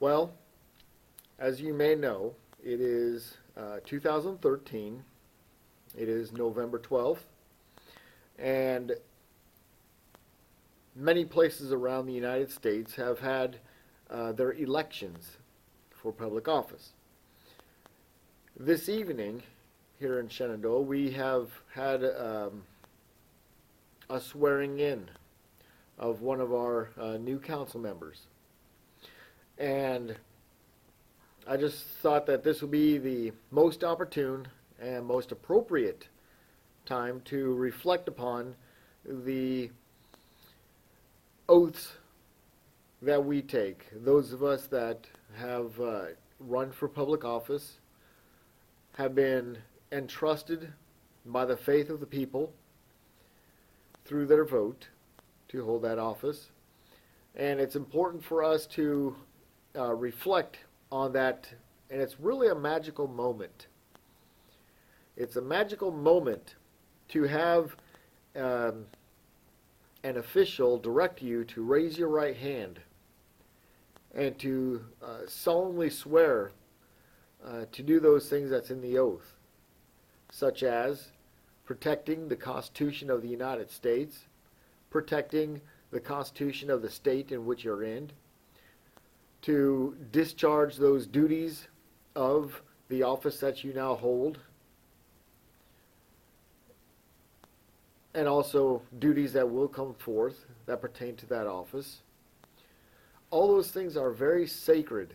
Well, as you may know, it is 2013. It is November 12th, and many places around the United States have had their elections for public office. This evening, here in Shenandoah, we have had a swearing in of one of our new council members. And I just thought that this would be the most opportune and most appropriate time to reflect upon the oaths that we take. Those of us that have run for public office have been entrusted by the faith of the people through their vote to hold that office. And it's important for us to reflect on that, and it's really a magical moment. It's a magical moment to have an official direct you to raise your right hand and to solemnly swear to do those things that's in the oath, such as protecting the Constitution of the United States, protecting the Constitution of the state in which you're in, to discharge those duties of the office that you now hold, and also duties that will come forth that pertain to that office. All those things are very sacred,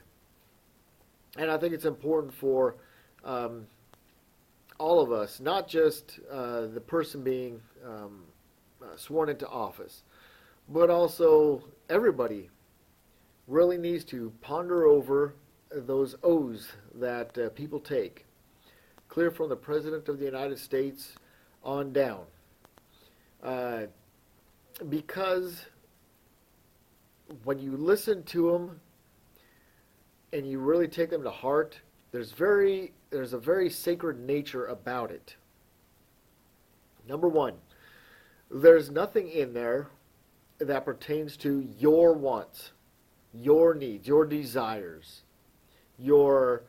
and I think it's important for all of us, not just the person being sworn into office, but also everybody really needs to ponder over those oaths that people take, clear from the President of the United States on down. Because when you listen to them and you really take them to heart, there's a very sacred nature about it. Number one, there's nothing in there that pertains to your wants, your needs, your desires, your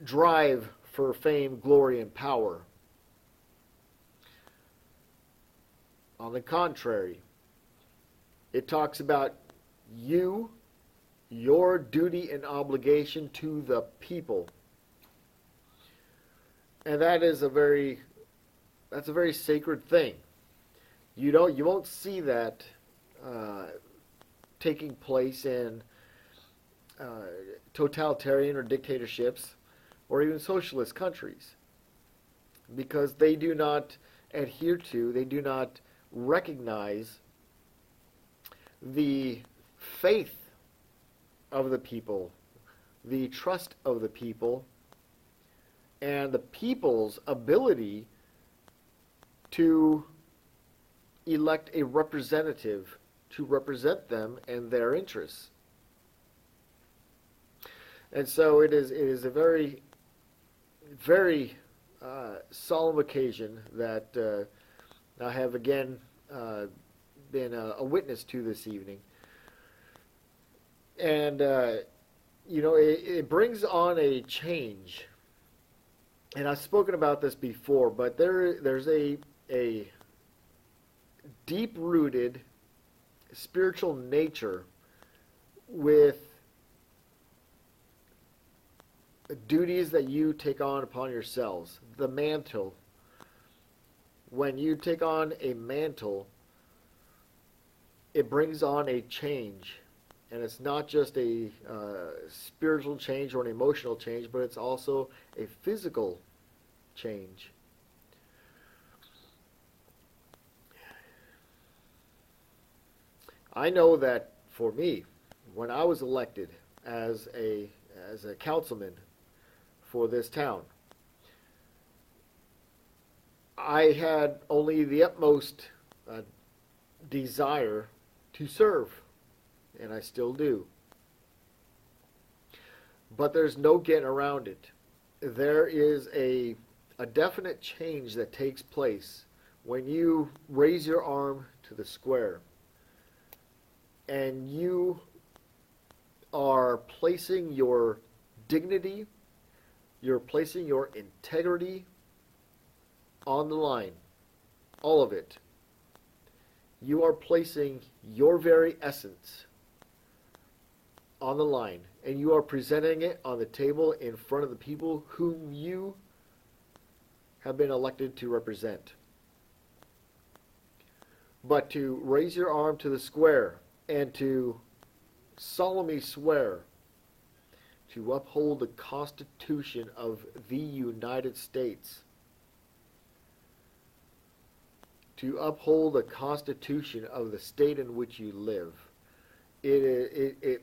drive for fame, glory, and power. On the contrary, it talks about you, your duty and obligation to the people. And that's a very sacred thing. You won't see that taking place in totalitarian or dictatorships or even socialist countries, because they do not adhere to, they do not recognize the faith of the people, the trust of the people, and the people's ability to elect a representative to represent them and their interests. And so it is a very, very solemn occasion that I have again been a witness to this evening. And, it brings on a change. And I've spoken about this before, but there's a deep-rooted spiritual nature with duties that you take on upon yourselves. The mantle. When you take on a mantle, it brings on a change. And it's not just a spiritual change or an emotional change, but it's also a physical change. I know that for me, when I was elected as a councilman for this town, I had only the utmost desire to serve, and I still do. But there's no getting around it. There is a definite change that takes place when you raise your arm to the square and you are placing your dignity, you're placing your integrity on the line. All of it. You are placing your very essence on the line, and you are presenting it on the table in front of the people whom you have been elected to represent. But to raise your arm to the square and to solemnly swear to uphold the Constitution of the United States, to uphold the Constitution of the state in which you live, it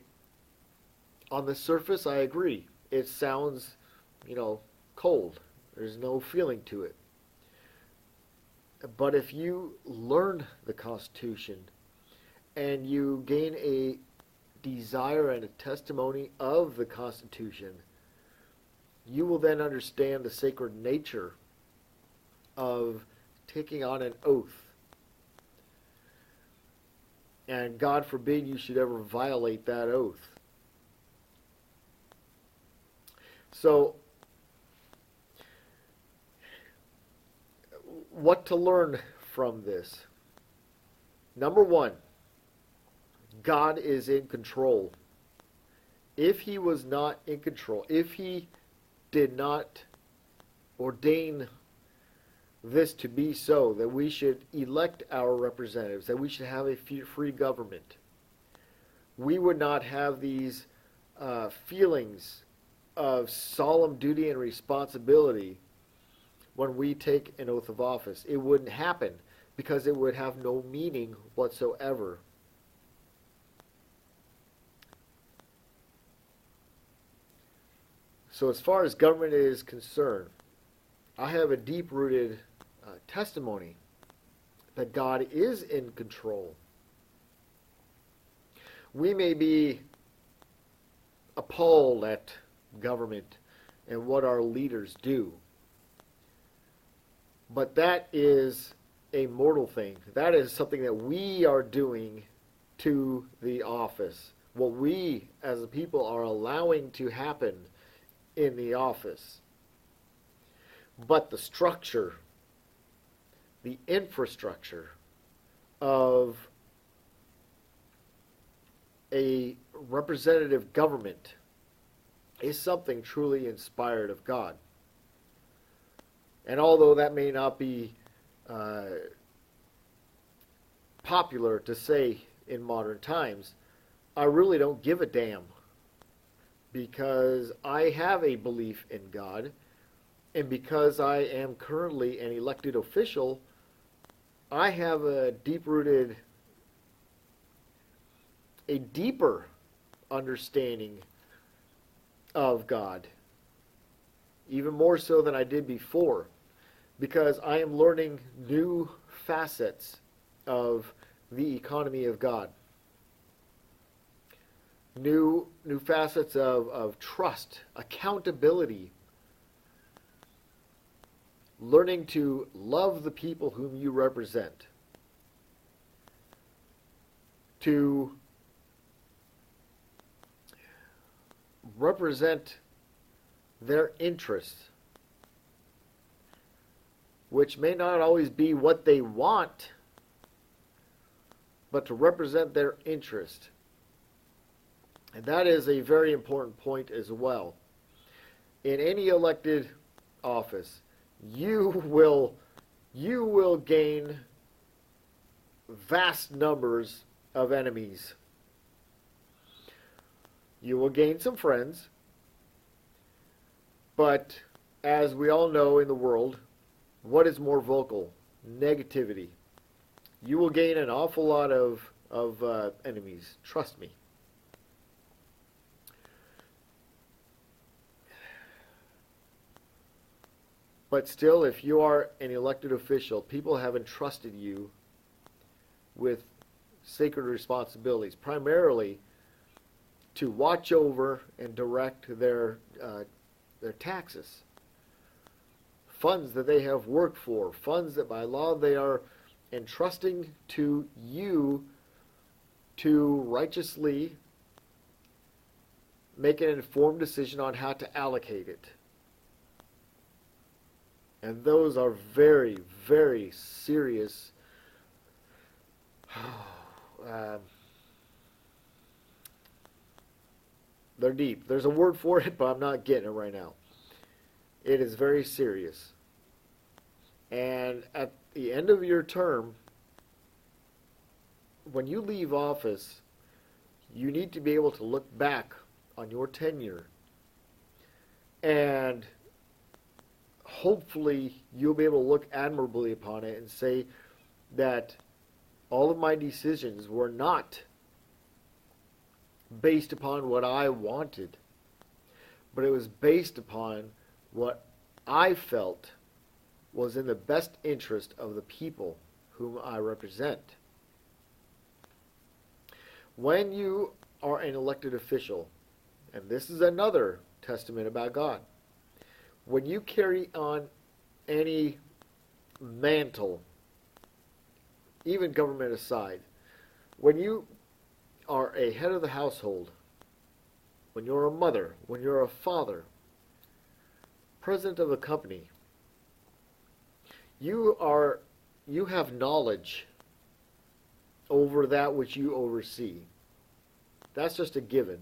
on the surface, I agree. It sounds, cold. There's no feeling to it. But if you learn the Constitution and you gain a desire and a testimony of the Constitution, you will then understand the sacred nature of taking on an oath. And God forbid you should ever violate that oath. So, what to learn from this? Number one, God is in control. If he was not in control, if he did not ordain this to be so, that we should elect our representatives, that we should have a free government, we would not have these feelings of solemn duty and responsibility when we take an oath of office. It wouldn't happen because it would have no meaning whatsoever. So as far as government is concerned, I have a deep-rooted testimony that God is in control. We may be appalled at government and what our leaders do, but that is a mortal thing. That is something that we are doing to the office. What we as a people are allowing to happen in the office. But the structure, the infrastructure of a representative government is something truly inspired of God. And although that may not be popular to say in modern times, I really don't give a damn, because I have a belief in God, and because I am currently an elected official, I have a deeper understanding of God, even more so than I did before, because I am learning new facets of the economy of God. New facets of trust, accountability, learning to love the people whom you represent, to represent their interests, which may not always be what they want, but to represent their interest. And that is a very important point as well. In any elected office, you will gain vast numbers of enemies. You will gain some friends, but as we all know in the world, what is more vocal? Negativity. You will gain an awful lot of enemies. Trust me. But still, if you are an elected official, people have entrusted you with sacred responsibilities, primarily to watch over and direct their taxes. Funds that they have worked for, funds that by law they are entrusting to you to righteously make an informed decision on how to allocate it. And those are very, very serious they're deep. There's a word for it, but I'm not getting it right now. It is very serious. And at the end of your term, when you leave office, you need to be able to look back on your tenure and hopefully you'll be able to look admirably upon it and say that all of my decisions were not based upon what I wanted, but it was based upon what I felt was in the best interest of the people whom I represent. When you are an elected official, and this is another testament about God, when you carry on any mantle, even government aside, when you are a head of the household, when you're a mother, when you're a father, president of a company, you have knowledge over that which you oversee. That's just a given.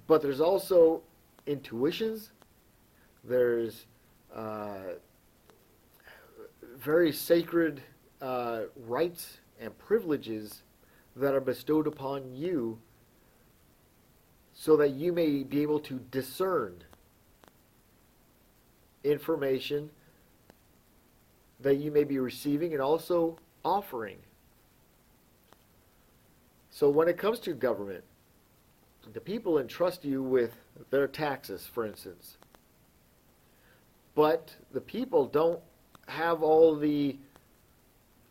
But there's also intuitions, there's very sacred rights and privileges that are bestowed upon you so that you may be able to discern information that you may be receiving and also offering. So when it comes to government, the people entrust you with their taxes, for instance. But the people don't have all the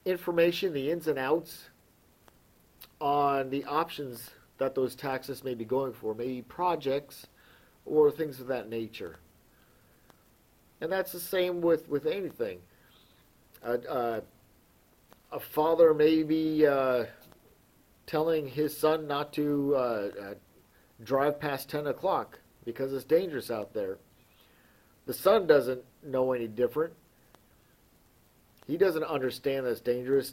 information, the ins and outs on the options that those taxes may be going for, maybe projects or things of that nature. And that's the same with anything. A father may be telling his son not to drive past 10 o'clock because it's dangerous out there. The son doesn't know any different. He doesn't understand that it's dangerous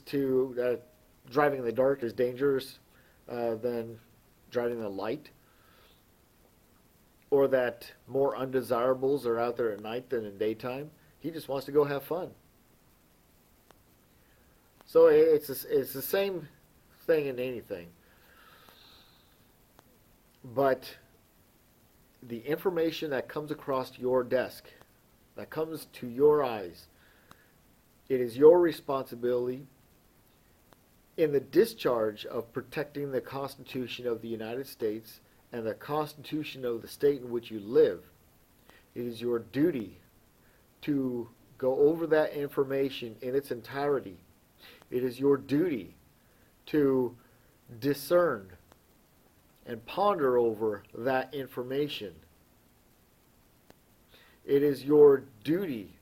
driving in the dark is dangerous than driving in the light, or that more undesirables are out there at night than in daytime. He just wants to go have fun. So it's the same thing in anything. But the information that comes across your desk, that comes to your eyes, it is your responsibility in the discharge of protecting the Constitution of the United States and the Constitution of the state in which you live. It is your duty to go over that information in its entirety. It is your duty to discern and ponder over that information. It is your duty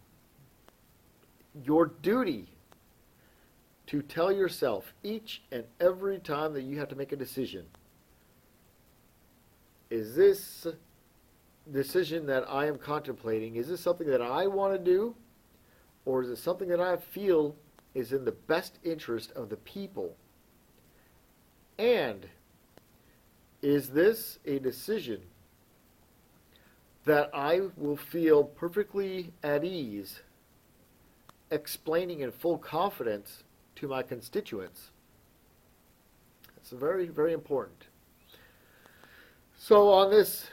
to tell yourself each and every time that you have to make a decision, is this decision that I am contemplating, is this something that I want to do, or is it something that I feel is in the best interest of the people? And is this a decision that I will feel perfectly at ease explaining in full confidence to my constituents? It's very, very important. So on this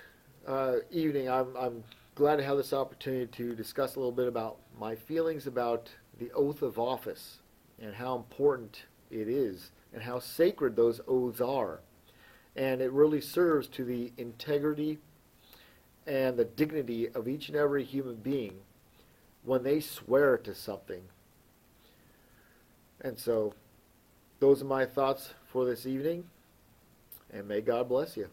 evening, I'm glad to have this opportunity to discuss a little bit about my feelings about the oath of office and how important it is and how sacred those oaths are. And it really serves to the integrity and the dignity of each and every human being when they swear to something. And so, those are my thoughts for this evening, and may God bless you.